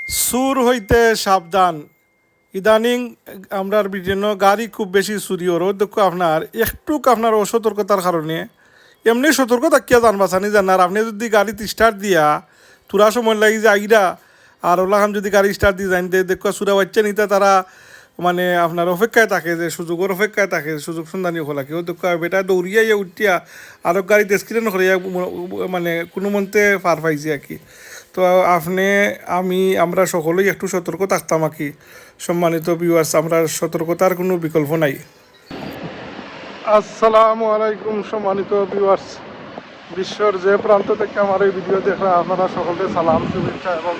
সুর হইতে সাবধান। ইদানিং আমরার বিভিন্ন গাড়ি খুব বেশি চুরি ওর দেখো আপনার একটুক আপনার অসতর্কতার কারণে এমনি সতর্ক থাকিয়া যান বাঁচানি জান। আর আপনি যদি গাড়িতে স্টার্ট দিয়া তুরা সময় লাগি যে আইরা আর ওলাখান যদি গাড়ি স্টার্ট দিয়ে যান দেখো চুরা বাচ্চা নিতে তারা মানে আপনার অপেক্ষায় থাকে, যে সুযোগের অপেক্ষায় থাকে, সুযোগ সন্ধানী হলা কেউ দেখো বেটা দৌড়িয়া উঠিয়া আরো গাড়িতে স্ক্রিন করিয়া মানে কোনো মন্তে পার পাইছে আর কি। তো আপনি আমরা সকলেই একটু সতর্ক থাকতাম আর কি। সম্মানিত ভিউয়ার্স, আমরা সতর্কতার কোনো বিকল্প নাই। আসসালামু আলাইকুম সম্মানিত ভিউয়ার্স, বিশ্বর যে প্রান্ত থেকে আমার এই ভিডিও দেখে আপনারা সকলকে সালাম, শুভেচ্ছা এবং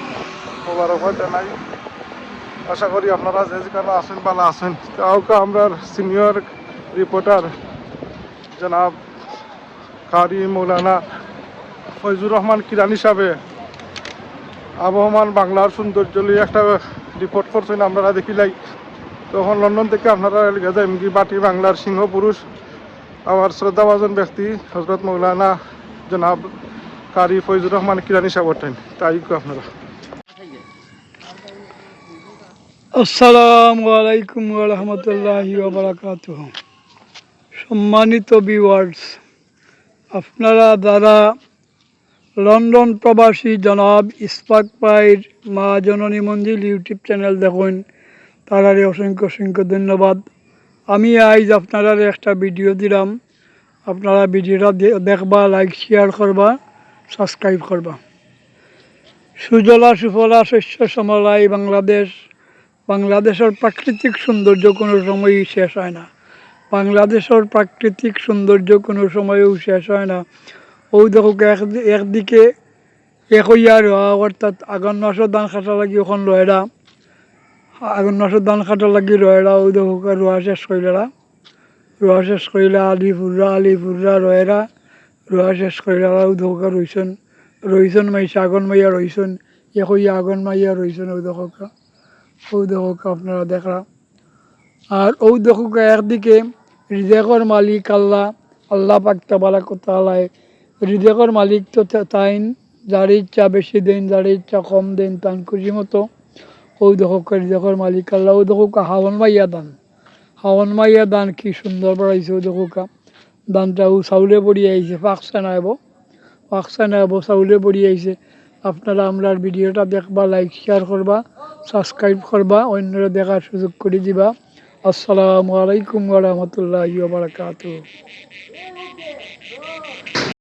মোবারকবাদ জানাই। আশা করি আপনারা যে যেখানে আছেন ভালো আছেন। কাউকে আমরা সিনিয়র রিপোর্টার জনাব কারি মৌলানা ফয়জুর রহমান কিরানি সাহেবে আবহমান বাংলার সৌন্দর্য নিয়ে একটা রিপোর্ট করছেন, আপনারা দেখিলাই। তখন লন্ডন থেকে আপনারা গেছে এমকি বাটি বাংলার সিংহ পুরুষ আমার শ্রদ্ধাভাজন ব্যক্তি হজরত মৌলানা জনাব কারি ফয়জুর রহমান কিরানি সাহেব ওঠেন, তাই আপনারা। আসসালামু আলাইকুম ওয়া রাহমাতুল্লাহি ওয়া বারাকাতুহু। সম্মানিত ভিউয়ার্স, আপনারা যারা লন্ডন প্রবাসী জনাব ইসফাক ভাইয়ের মা জননী মঞ্জিল ইউটিউব চ্যানেল দেখুন, তারারে অসংখ্য অসংখ্য ধন্যবাদ। আমি আজ আপনারা একটা ভিডিও দিলাম, আপনারা ভিডিওটা দেখবা, লাইক শেয়ার করবা, সাবস্ক্রাইব করবা। সুজলা সুফলা শস্য শ্যামলাই বাংলাদেশ, বাংলাদেশের প্রাকৃতিক সৌন্দর্য কোনো সময়ই শেষ হয় না। বাংলাদেশের প্রাকৃতিক সৌন্দর্য কোনো সময়ও শেষ হয় না। ওই দেখো একদিকে একইয়া রোয়া, অর্থাৎ আগুন মাসের ধান কাটা লাগি ওখান রয়েরা, আগুন মাসের ধান কাটা লাগি রয়েরা, ওই দেখো রোয়া শেষ করিলা, রোয়া শেষ করিলা, আলি ফুররা রয়েরা, রোয়া শেষ করিলা, ওই দেখো রইছেন মাইছে আগুন মাইয়া রইছেন, একইয়া আগুন মাইয়া রইছেন, ওই দেখো আপনারা দেখরা। আর ও দেখো একদিকে রিজেকর মালিক আল্লাহ পাক তাবারাক ওয়া তাআলা, রিজেকর মালিক তো তাইন, যার ইচ্ছা বেশি দেন, যার ইচ্ছা কম দেন, তান খুশি মতো। ও দেখো রিজেকর মালিক আল্লাহ। ও দেখো হাওয়ান মাইয়া দান কি সুন্দর বাড়াইছে। ও দেখো দানটা ও চাউলে পড়ি আইছে, পাকছে না চাউলে পড়ি আইছে। আপনারা আমরার ভিডিওটা দেখবা, লাইক শেয়ার করবা, সাবস্ক্রাইব করবা, অন্যরা দেখার সুযোগ করে দিবা। আসসালামু আলাইকুম ওয়া রাহমাতুল্লাহি ওয়া বারাকাতুহু।